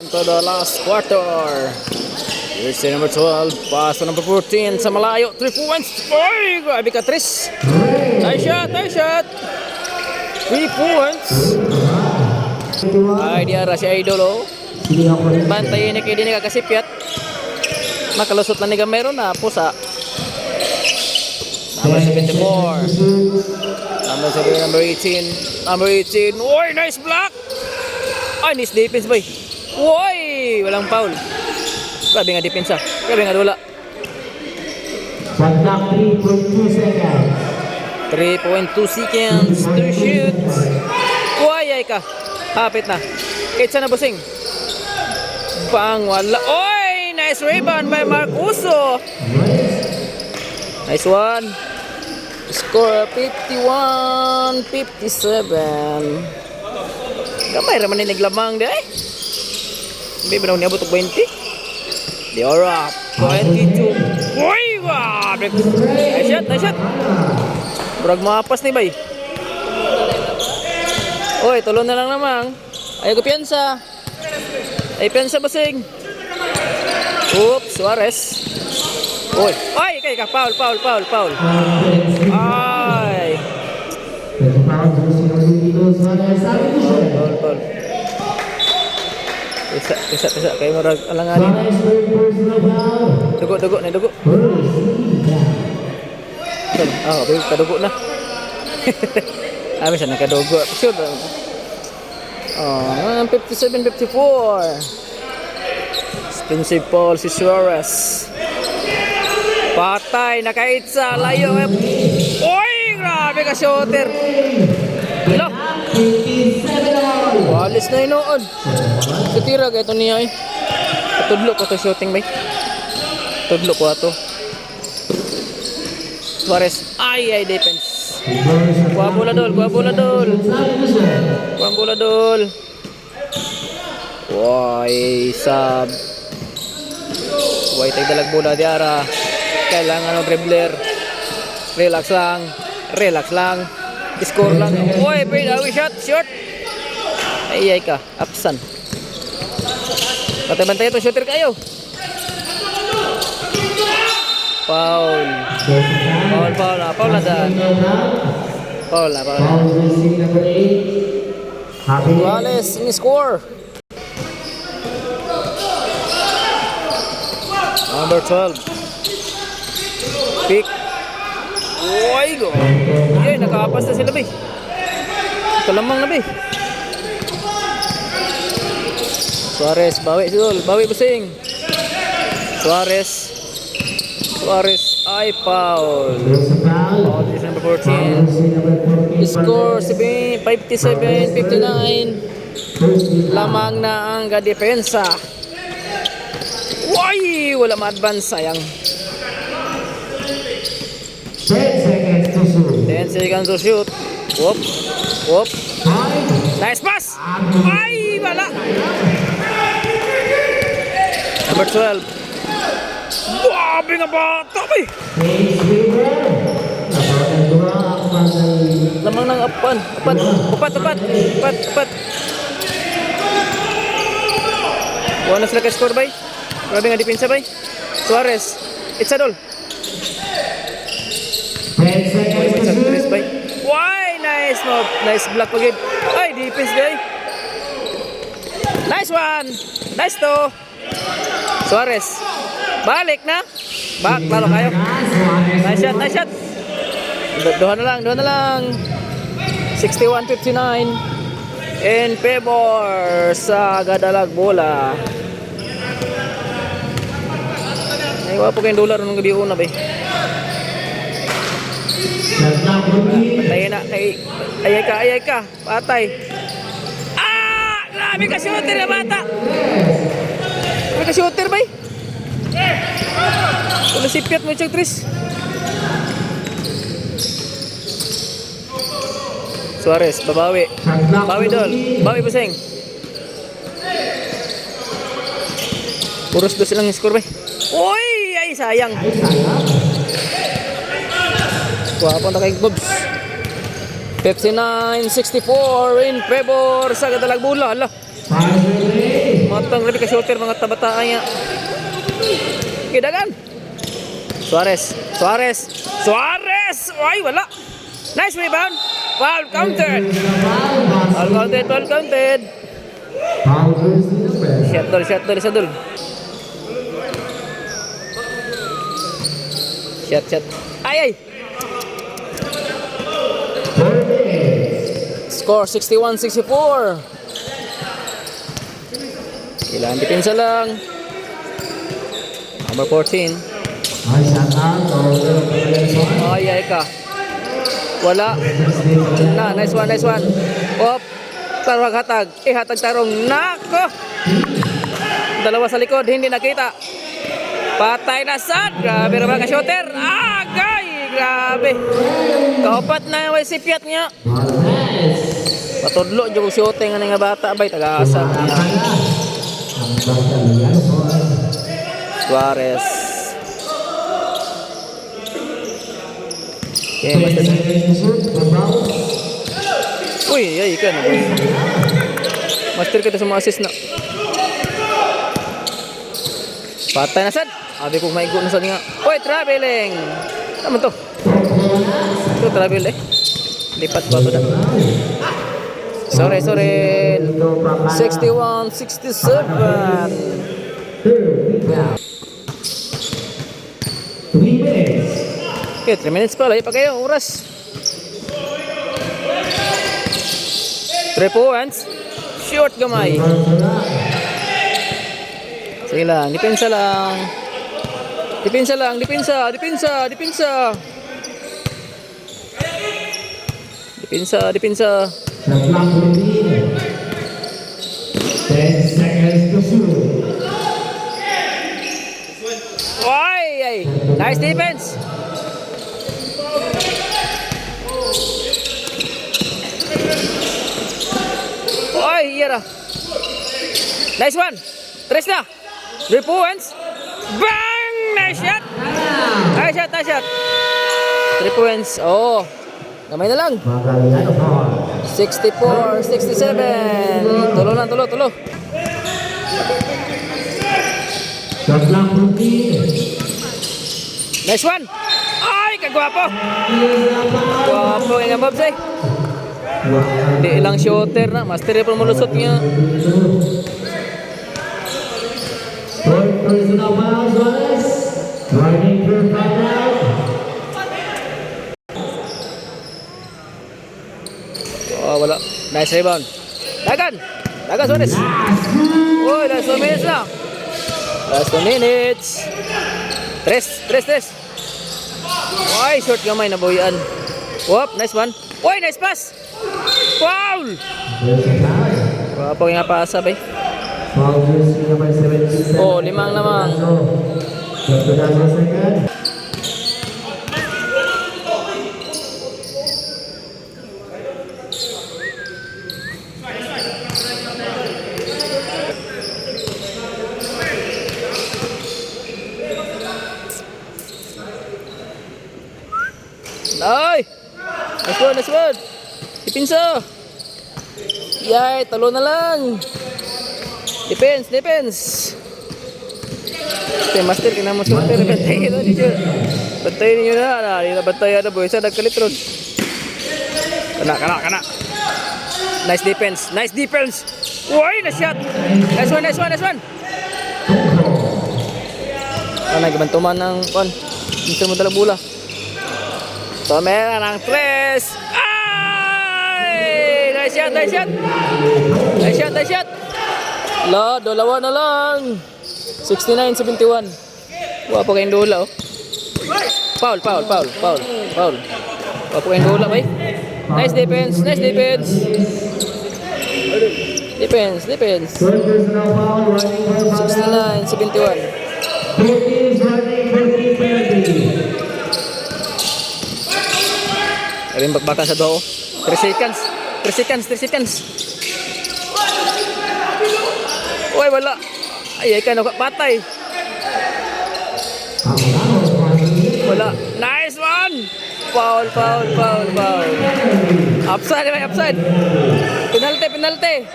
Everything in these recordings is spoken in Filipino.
To the last quarter. Here's the number 12. Pass to number 14. Sa malayo. 3 points. Oy! Grabe ka, Tris. Nice shot. Nice shot. 3 points. Ay, diara si Idol, oh. Bantayin ni kayo din kakasipyat. Makalusot lang ni Gamero na pusa. Number 74. Number 18. Number 18. Oy! Nice block. Ay, nice defense, boy. Woy! Walang foul. Grabe nga depensa. Grabe nga dula. 3.2 seconds to shoot. Woy! Ay ka. Hapit na. Kitsa na busing. Bang wala. Oy! Nice rebound by Marcuso. Nice one. Score 51-57. Kamay raman ni naglamang deh. Hindi ba niya butok 20? Diora, 22. Uy, wah! Nice shot, nice shot. Burag mapas ni bay. Uy, tulon na lang namang. Ayaw ko piyansa. Ay, piyansa basing. Oops, Suarez. Uy, ay, kay ka, foul. Ay. Foul. Bisa kayak marag alanganin. Dugo na dugo. Babe, kadugo na. Bisa na kadugo. Shoot. 57-54. Expensive Paul si Suarez. Patay, nakaitsa, layo. Oy, grabe ka shooter. Hello. Walis na inoon. Sitira ka ito niya eh. Tudlo ko ito shooting bay. Tudlo ko ito. Suarez. Ay, defense. Kuha bola dol. Woy, sub. Woy, tagdalag bola diara. Kailangan ng dribbler. Relax lang. Score lang. Woy, shot. Ay ka, absan. Bantay ito, shooter kayo. Foul na. Duales ini score. Number 12. Pick. Woy, go. Yay, nakapas na sila, bay. Kalamang na, bay. Suarez, bawi busing. Suarez, ay foul. Foul is number 14. Score 57-59. Lamang na ang kadepensa. Woy! Wala ma-advance, sayang. 10 seconds to shoot. Whoop. Nice pass. Ay, wala. Number 12. Grabe nga bata, bay. Lamang ng apan. Upat. Wala sila ka-score, bay. Grabe nga depensa, bay. Suarez. It's a doll. Why? Nice block again. Ay, defense, bay. Nice one. Nice to. Suarez. Balik na. Talo kayo. Nice shot. Duha na lang. 61-59. In favor sa Gadalag bola. Ay, wala po kayong dolar nung gabi una, bay. Patayin na. Ayay ka. Patay. Grabe ka shooter na bata. Grabe ka shooter, bay. Kung nasipyat mo siyang Tris. Suarez, babawi. Bawi buseng. Puros do silang score, bay. Uy! Ay, sayang. Kuha po na kay Bobs. 59-64 in favor sa Gadalag bola. Hala. Mga tang grabe ka shooter, mga tabataan niya. Kidagan. Suarez. Ay, wala. Nice rebound. Foul counted. Foul counted. Shot dol, isa dol. Shot. Ay. Score 61-64. Kailangan depensa lang. Number 14. Ay ka. Wala. Nice one. Op. Tarong hatag. Hatag tarong. Nako. Dalawa sa likod, hindi nakita. Patay na sad. Grabe naman ka shooter. Agay. Grabe. Kaupat na yung sipiat niya. Patudlo yung shooting nga bata. Bay, taga-asa. Suarez. Okay, uy, ay ka na. Master kita sa mga assist na. Patay na sad. Abi ko maigo na sad nga. Uy, traveling. Naman to. Ito travel eh. Lipat ba ito na? Sorry. 61-67. Okay, 3 minutes pa. Lahi pa kayo. Oras. 3 points. Short gamay. Sige lang. Depensa lang. Depensa. 10 seconds to shoot. Ay. Nice defense. Ay, iya. Nice one. Tres na. 3 points. Bang! Nice shot. 3 points. Oh. Gamay na lang. 64-67. Tulo. Nice one. Ay, kagwapo. Gwapo nga Bobs eh. Di ilang shooter na. Master pa malusot niya. Oh, wala. Nice rebound. Dagan Suarez. Uy, last 2 minutes na. Last 2 minutes. Tres. Uy, short gamay na boyan. Whoop, nice one. Uy, nice pass. Foul. Wapa nga pasa bay. Oh, 5 lamang. Ay! Nice one. Dipinsa. Yay, talo na lang. Defense. Okay, master, kinamo shooter. Bantayin ninyo na. Bantayan na boy. Sa nagkalitron. Kana. Nice defense. Uy, na shot. Nice one. Nagbantuman ng kon. Dito mo dala bola. Tomera ng 3. Ay! Nice shot. Dalawa na lang. 69-71. Wapo kayong dola oh. Foul. Wapo kayong dola bay. Nice defense. Defense. 69-71. Ayun, bakbakan sa doho. 3 seconds. Uy, wala. Ay, ka na patay. Wala. Nice one. Foul. Upside. Penalty.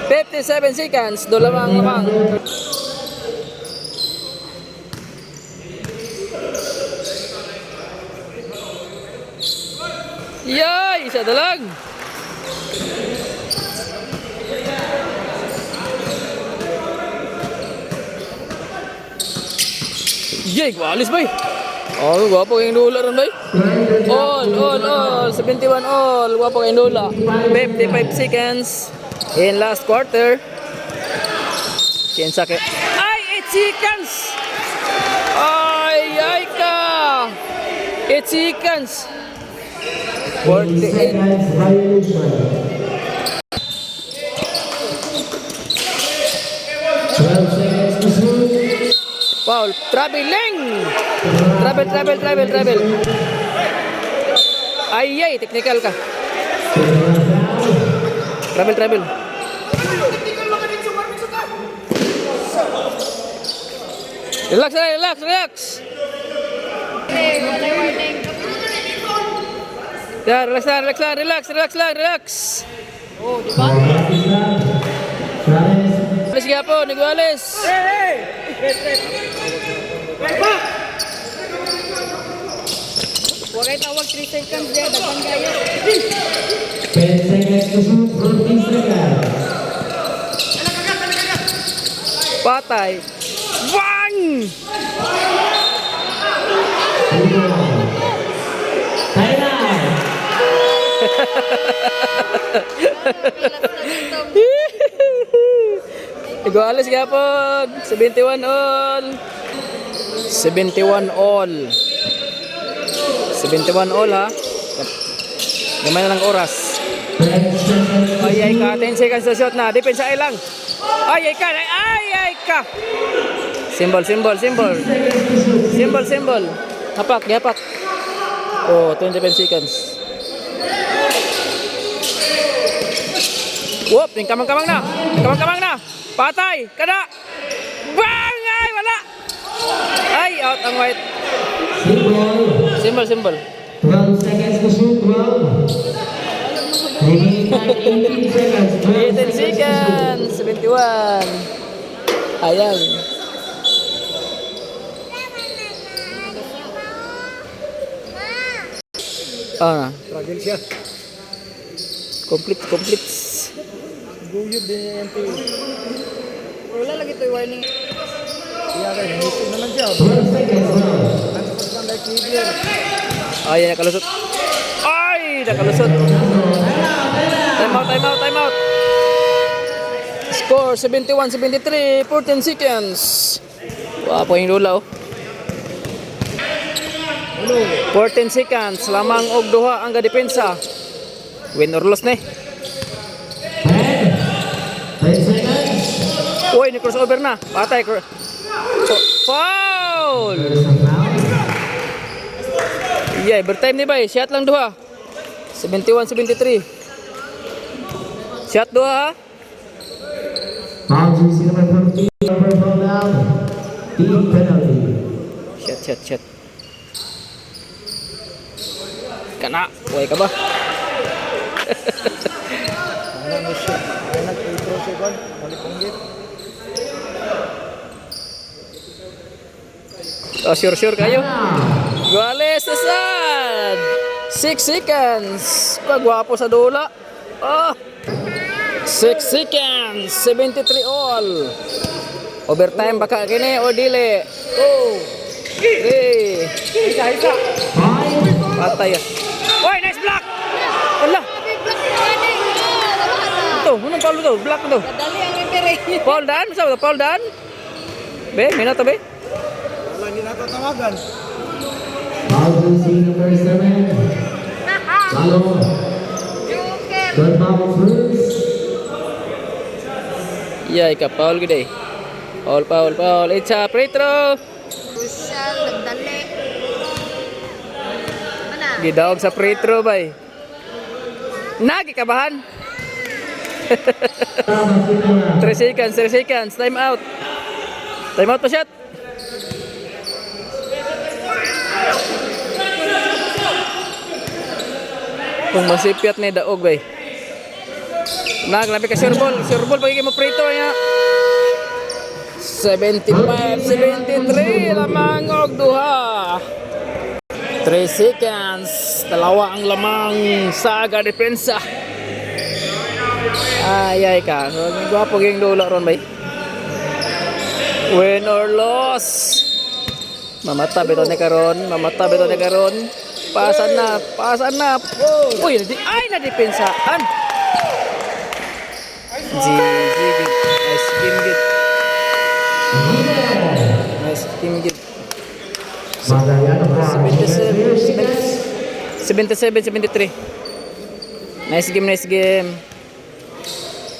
57 seconds, dalawang lamang. Yay! Isa dalag! Yay! Walis bay! Oh, guwapo kayong dula ron bay! All! 71 all! Guwapo kayong dula! 55 seconds in last quarter. Kinsa kay... Ay! 8 seconds! Ay ka! 8 seconds! 48. Seconds violation. 12 seconds to shoot. Foul. Traveling! Travel. Ay, technical ka. Travel. Relax. Ya, relax. Oh, di ba? Alis gapon, nag-alis. Huwag kayo tawag 3 seconds dyan, dagan kayo. 10 seconds to shoot. 14 seconds. Patay. Bang! Thailand. Nag-alis gapon. 71 all. 71 all ha. Gamay na lang oras. 10 seconds. Ay ka, 10 seconds to shot na. Depensa ay lang. Ay ka. Symbol. Hapak. Oh, 25 seconds. Whoop, yung kamang-kamang na. Patay, kada. Bang! Ay, wala. Ay, out ang white. Symbol. 12 seconds to shoot. 12. Remaining time 18 seconds. 18 seconds. 71. Ayan. Struggle siya. Complete. Guyod din yung MP. Wala lagi ito yung warning. Kaya kayo, hinisip naman siya. 12 seconds now. Nagpapag lang like clear. Ay, nakalusot. Time out. Score 71-73, 14 seconds. Wapo yung lula oh. 14 seconds, lamang og duha ang gadepensa. Win or loss ne. 10 seconds. Uy, ni crossover na. Patay. Foul! There's a foul. Yeah, overtime ni bay. Shot lang duha. 71-73. Shot duha ha. Foul juicy number 14. Number foul down. Team penalty. Shot. Kana, uy ka ba? Ano mo siya? Ay nag-intro siya kon. Balik ang gate. Oh, sure kayo. Guales Asad. 6 seconds. Pagwapo sa dula. Oh. 6 seconds. 73 all. Overtime baka kini o dili. Oh. 3. Isa. Patay ah. Oy, nice block. Wala. Ito, unang foul to? Block to. Dali ang ipere. Foul dan, sa foul dan. Be, minuto be. Wala, hindi natatawagan. Foul juicy number 7. Salo. Joker. Good foul first. Yay ka foul gede. Foul. It's a free throw. Crucial, nagdali. Mana? Gidaog sa free throw bay. Nagi kabahan. 3 seconds. Time out pa shot. Kung masipyat ni daog bay. Naglabi ka sureball. Sureball pagiging mo prito niya. 75-73 lamang og duha. 3 seconds. Dalawa ang lamang sa aga depensa. Ay ka. So, gwapo yung dulo ron bay. Win or loss. Mamata beto ni karon. Pasan na. Uy, na depensaan. Nice game gid. 77-73. Nice game.